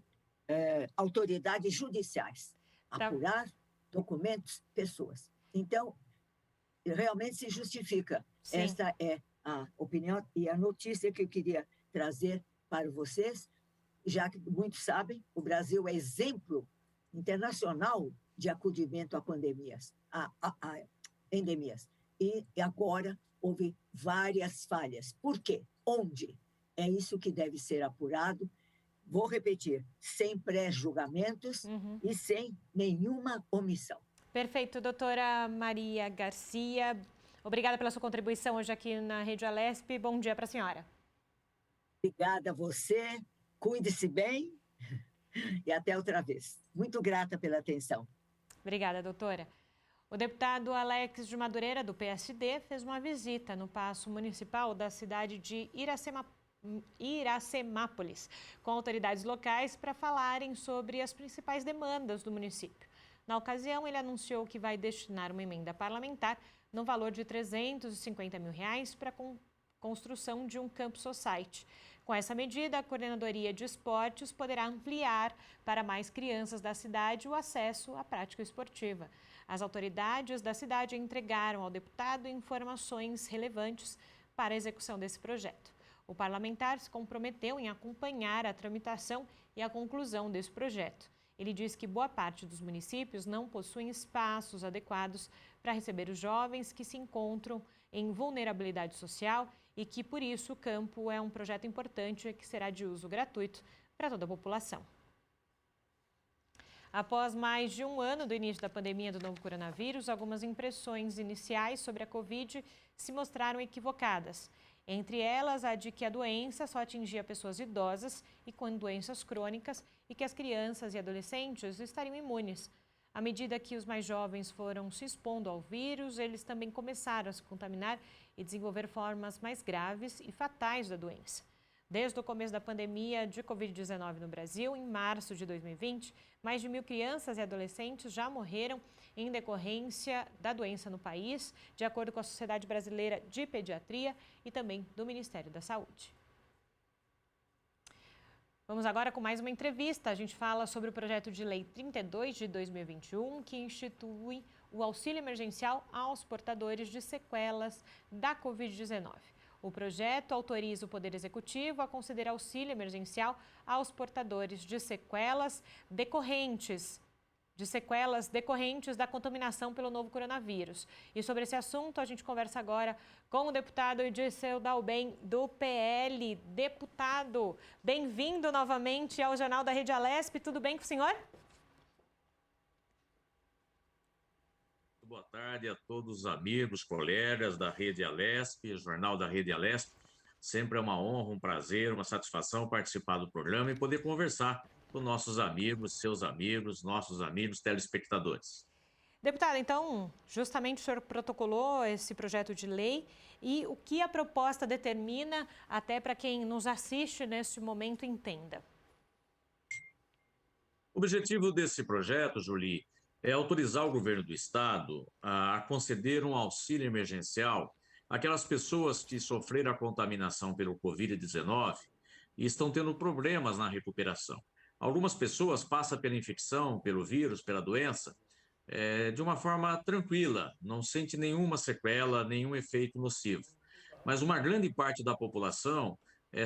autoridades judiciais. Apurar documentos, pessoas. Então, realmente se justifica. Sim. Esta é a opinião e a notícia que eu queria trazer para vocês, já que muitos sabem, o Brasil é exemplo internacional de acudimento a pandemias, a endemias. E agora houve várias falhas. Por quê? Onde? É isso que deve ser apurado. Vou repetir, sem pré-julgamentos e sem nenhuma omissão. Perfeito, doutora Maria Garcia. Obrigada pela sua contribuição hoje aqui na Rede Alesp. Bom dia para a senhora. Obrigada a você. Cuide-se bem e até outra vez. Muito grata pela atenção. Obrigada, doutora. O deputado Alex de Madureira, do PSD, fez uma visita no Paço Municipal da cidade de Iracemápolis, com autoridades locais para falarem sobre as principais demandas do município. Na ocasião, ele anunciou que vai destinar uma emenda parlamentar no valor de R$350 mil para a construção de um campo society. Com essa medida, a Coordenadoria de Esportes poderá ampliar para mais crianças da cidade o acesso à prática esportiva. As autoridades da cidade entregaram ao deputado informações relevantes para a execução desse projeto. O parlamentar se comprometeu em acompanhar a tramitação e a conclusão desse projeto. Ele diz que boa parte dos municípios não possuem espaços adequados para receber os jovens que se encontram em vulnerabilidade social e que, por isso, o campo é um projeto importante que será de uso gratuito para toda a população. Após mais de um ano do início da pandemia do novo coronavírus, algumas impressões iniciais sobre a Covid se mostraram equivocadas. Entre elas, a de que a doença só atingia pessoas idosas e com doenças crônicas e que as crianças e adolescentes estariam imunes. À medida que os mais jovens foram se expondo ao vírus, eles também começaram a se contaminar e desenvolver formas mais graves e fatais da doença. Desde o começo da pandemia de Covid-19 no Brasil, em março de 2020, mais de 1.000 crianças e adolescentes já morreram em decorrência da doença no país, de acordo com a Sociedade Brasileira de Pediatria e também do Ministério da Saúde. Vamos agora com mais uma entrevista. A gente fala sobre o projeto de lei 32 de 2021, que institui o auxílio emergencial aos portadores de sequelas da Covid-19. O projeto autoriza o Poder Executivo a conceder auxílio emergencial aos portadores de sequelas decorrentes da contaminação pelo novo coronavírus. E sobre esse assunto, a gente conversa agora com o deputado Dirceu Dalben, do PL. Deputado, bem-vindo novamente ao Jornal da Rede Alesp. Tudo bem com o senhor? Boa tarde a todos os amigos, colegas da Rede Alesp, Jornal da Rede Alesp. Sempre é uma honra, um prazer, uma satisfação participar do programa e poder conversar com nossos amigos, seus amigos, nossos amigos telespectadores. Deputado, então, justamente o senhor protocolou esse projeto de lei e o que a proposta determina, até para quem nos assiste neste momento entenda. O objetivo desse projeto, Julie, é autorizar o governo do estado a conceder um auxílio emergencial àquelas pessoas que sofreram a contaminação pelo Covid-19 e estão tendo problemas na recuperação. Algumas pessoas passam pela infecção, pelo vírus, pela doença, de uma forma tranquila, não sente nenhuma sequela, nenhum efeito nocivo. Mas uma grande parte da população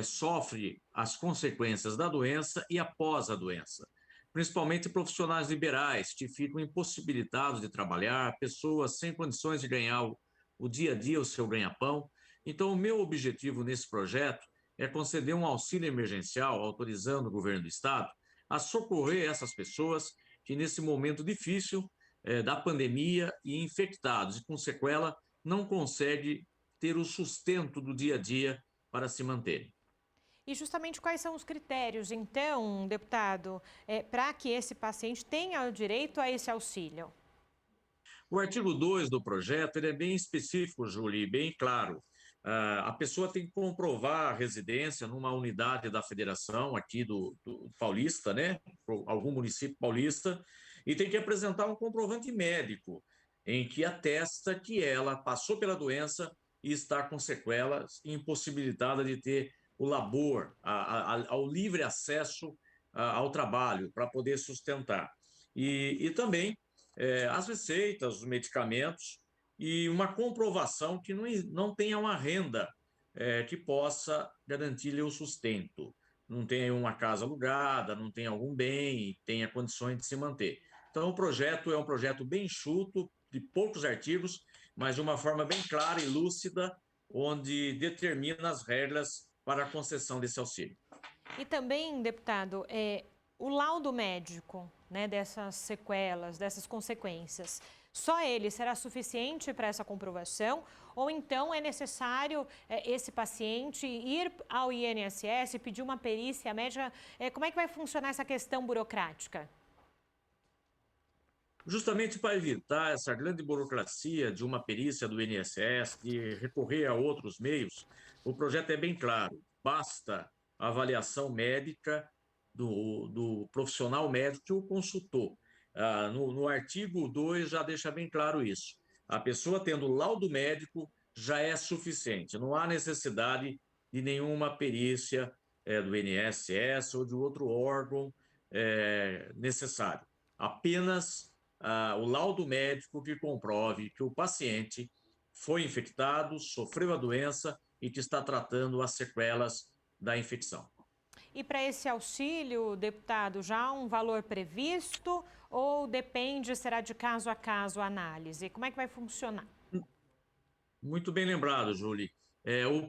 sofre as consequências da doença e após a doença, principalmente profissionais liberais que ficam impossibilitados de trabalhar, pessoas sem condições de ganhar o dia a dia, o seu ganha-pão. Então, o meu objetivo nesse projeto é conceder um auxílio emergencial, autorizando o governo do Estado a socorrer essas pessoas que, nesse momento difícil da pandemia e infectados e com sequela, não conseguem ter o sustento do dia a dia para se manterem. E justamente quais são os critérios, então, deputado, para que esse paciente tenha o direito a esse auxílio? O artigo 2 do projeto ele é bem específico, Júlia, bem claro. A pessoa tem que comprovar a residência numa unidade da federação aqui do Paulista, né? Algum município paulista, e tem que apresentar um comprovante médico em que atesta que ela passou pela doença e está com sequelas e impossibilitada de ter o labor, ao livre acesso ao trabalho para poder sustentar. E também as receitas, os medicamentos e uma comprovação que não tenha uma renda que possa garantir-lhe o sustento. Não tenha uma casa alugada, não tenha algum bem, tenha condições de se manter. Então, o projeto é um projeto bem enxuto, de poucos artigos, mas de uma forma bem clara e lúcida, onde determina as regras para a concessão desse auxílio. E também, deputado, o laudo médico, né, dessas sequelas, dessas consequências, só ele será suficiente para essa comprovação? Ou então é necessário esse paciente ir ao INSS, pedir uma perícia médica? Como é que vai funcionar essa questão burocrática? Justamente para evitar essa grande burocracia de uma perícia do INSS, de recorrer a outros meios, o projeto é bem claro. Basta a avaliação médica do profissional médico que o consultou. No artigo 2 já deixa bem claro isso. A pessoa tendo laudo médico já é suficiente. Não há necessidade de nenhuma perícia do INSS ou de outro órgão necessário. Apenas o laudo médico que comprove que o paciente foi infectado, sofreu a doença e que está tratando as sequelas da infecção. E para esse auxílio, deputado, já há um valor previsto ou depende, será de caso a caso a análise? Como é que vai funcionar? Muito bem lembrado, Julie.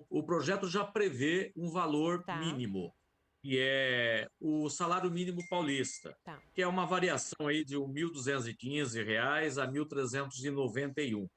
O projeto já prevê um valor mínimo, que é o salário mínimo paulista, que é uma variação aí de R$ 1.215 a R$ 1.391.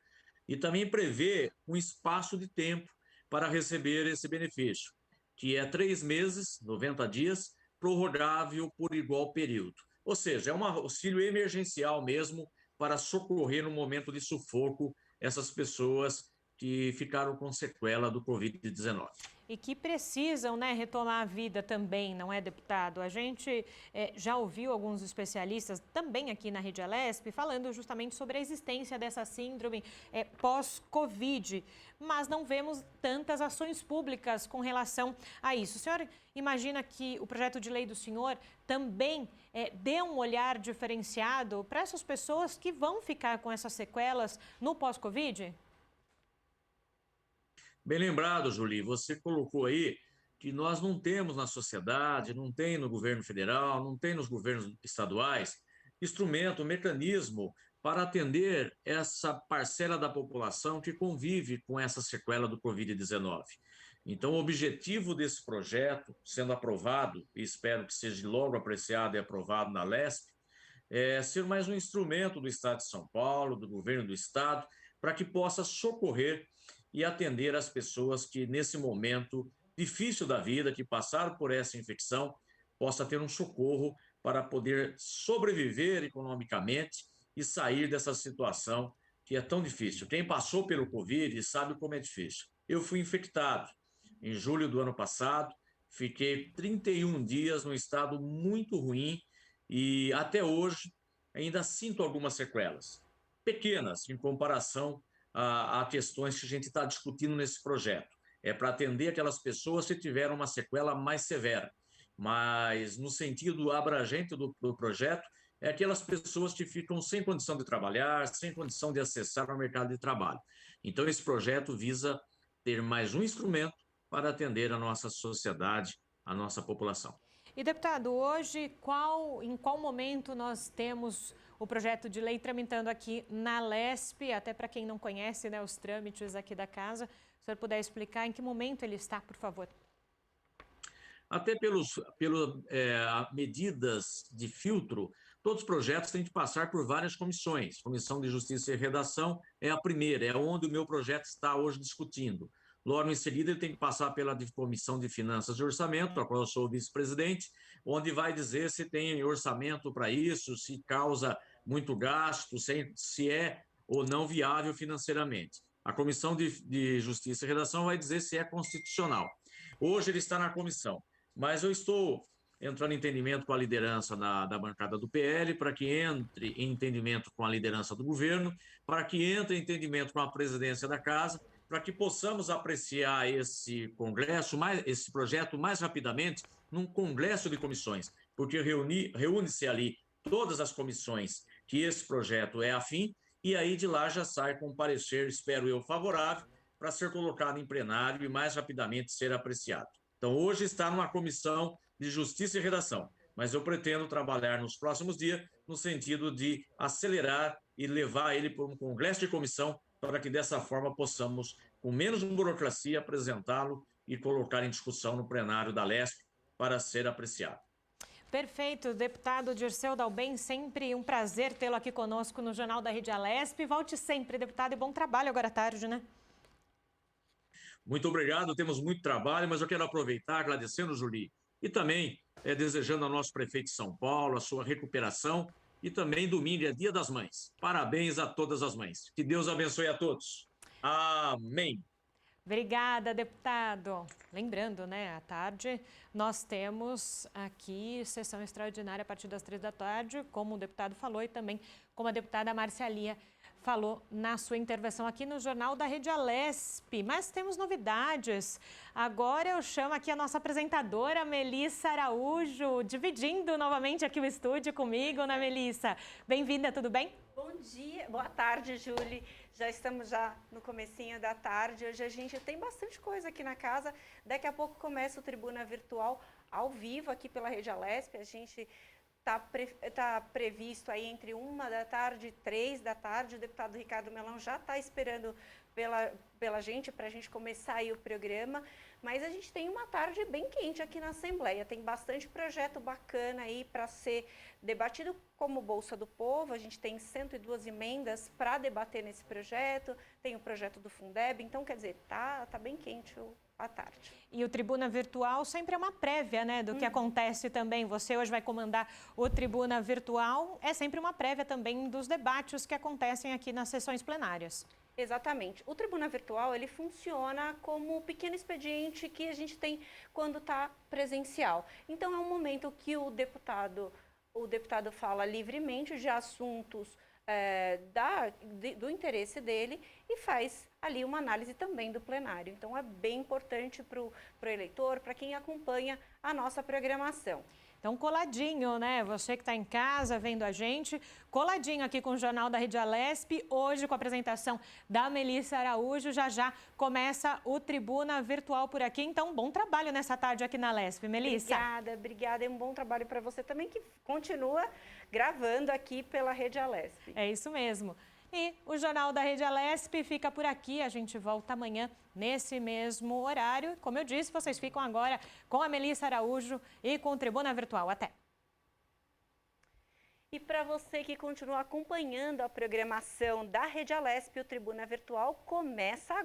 E também prevê um espaço de tempo para receber esse benefício, que é 3 meses, 90 dias, prorrogável por igual período. Ou seja, é um auxílio emergencial mesmo para socorrer no momento de sufoco essas pessoas que ficaram com sequela do Covid-19. E que precisam, né, retomar a vida também, não é, deputado? A gente já ouviu alguns especialistas, também aqui na Rede Alesp, falando justamente sobre a existência dessa síndrome pós-Covid, mas não vemos tantas ações públicas com relação a isso. O senhor imagina que o projeto de lei do senhor também dê um olhar diferenciado para essas pessoas que vão ficar com essas sequelas no pós-Covid? Bem lembrado, Julie, você colocou aí que nós não temos na sociedade, não tem no governo federal, não tem nos governos estaduais, instrumento, mecanismo para atender essa parcela da população que convive com essa sequela do Covid-19. Então, o objetivo desse projeto, sendo aprovado, e espero que seja logo apreciado e aprovado na LESP, é ser mais um instrumento do Estado de São Paulo, do governo do Estado, para que possa socorrer e atender as pessoas que, nesse momento difícil da vida, que passaram por essa infecção, possa ter um socorro para poder sobreviver economicamente e sair dessa situação que é tão difícil. Quem passou pelo Covid sabe como é difícil. Eu fui infectado em julho do ano passado, fiquei 31 dias num estado muito ruim e até hoje ainda sinto algumas sequelas, pequenas em comparação a questões que a gente está discutindo nesse projeto. É para atender aquelas pessoas que tiveram uma sequela mais severa. Mas, no sentido abrangente do projeto, é aquelas pessoas que ficam sem condição de trabalhar, sem condição de acessar o mercado de trabalho. Então, esse projeto visa ter mais um instrumento para atender a nossa sociedade, a nossa população. E, deputado, hoje, em qual momento nós temos o projeto de lei tramitando aqui na LESP, até para quem não conhece, né, os trâmites aqui da casa, se o senhor puder explicar em que momento ele está, por favor. Até pelas medidas de filtro, todos os projetos têm que passar por várias comissões. Comissão de Justiça e Redação é a primeira, é onde o meu projeto está hoje discutindo. Logo em seguida, ele tem que passar pela Comissão de Finanças e Orçamento, a qual eu sou vice-presidente, onde vai dizer se tem orçamento para isso, se causa muito gasto, se é ou não viável financeiramente. A Comissão de Justiça e Redação vai dizer se é constitucional. Hoje ele está na comissão, mas eu estou entrando em entendimento com a liderança da bancada do PL, para que entre em entendimento com a liderança do governo, para que entre em entendimento com a presidência da Casa, para que possamos apreciar esse projeto mais rapidamente num congresso de comissões, porque reúne-se ali todas as comissões que esse projeto é afim, e aí de lá já sai com um parecer, espero eu, favorável, para ser colocado em plenário e mais rapidamente ser apreciado. Então, hoje está numa comissão de Justiça e Redação, mas eu pretendo trabalhar nos próximos dias no sentido de acelerar e levar ele para um congresso de comissão, para que dessa forma possamos, com menos burocracia, apresentá-lo e colocar em discussão no plenário da LESP para ser apreciado. Perfeito, deputado Dirceu Dalben, sempre um prazer tê-lo aqui conosco no Jornal da Rede Alesp. Volte sempre, deputado, e bom trabalho agora à tarde, né? Muito obrigado, temos muito trabalho, mas eu quero aproveitar agradecendo, Julie, e também desejando ao nosso prefeito de São Paulo a sua recuperação. E também domingo é Dia das Mães. Parabéns a todas as mães. Que Deus abençoe a todos. Amém. Obrigada, deputado. Lembrando, né, à tarde nós temos aqui sessão extraordinária a partir das 3 da tarde, como o deputado falou e também como a deputada Márcia Lia falou na sua intervenção aqui no Jornal da Rede Alesp. Mas temos novidades. Agora eu chamo aqui a nossa apresentadora, Melissa Araújo, dividindo novamente aqui o estúdio comigo, né, Melissa? Bem-vinda, tudo bem? Bom dia, boa tarde, Julie. Já estamos no comecinho da tarde. Hoje a gente tem bastante coisa aqui na casa. Daqui a pouco começa o Tribuna Virtual ao vivo aqui pela Rede Alesp. A gente está previsto aí entre 1 da tarde e 3 da tarde. O deputado Ricardo Melão já está esperando pela gente, para a gente começar aí o programa. Mas a gente tem uma tarde bem quente aqui na Assembleia. Tem bastante projeto bacana aí para ser debatido, como Bolsa do Povo. A gente tem 102 emendas para debater nesse projeto. Tem o projeto do Fundeb. Então, quer dizer, tá bem quente à tarde. E o Tribuna Virtual sempre é uma prévia, né, do que acontece também. Você hoje vai comandar o Tribuna Virtual. É sempre uma prévia também dos debates que acontecem aqui nas sessões plenárias. Exatamente. O Tribuna Virtual, ele funciona como um pequeno expediente que a gente tem quando está presencial. Então, é um momento que o deputado fala livremente de assuntos do interesse dele e faz ali uma análise também do plenário. Então, é bem importante para o eleitor, para quem acompanha a nossa programação. Então, coladinho, né? Você que está em casa vendo a gente, coladinho aqui com o Jornal da Rede Alesp, hoje com a apresentação da Melissa Araújo. Já começa o Tribuna Virtual por aqui. Então, bom trabalho nessa tarde aqui na Alesp, Melissa. Obrigada. É um bom trabalho para você também, que continua gravando aqui pela Rede Alesp. É isso mesmo. E o Jornal da Rede Alesp fica por aqui. A gente volta amanhã nesse mesmo horário. Como eu disse, vocês ficam agora com a Melissa Araújo e com o Tribuna Virtual. Até! E para você que continua acompanhando a programação da Rede Alesp, o Tribuna Virtual começa agora.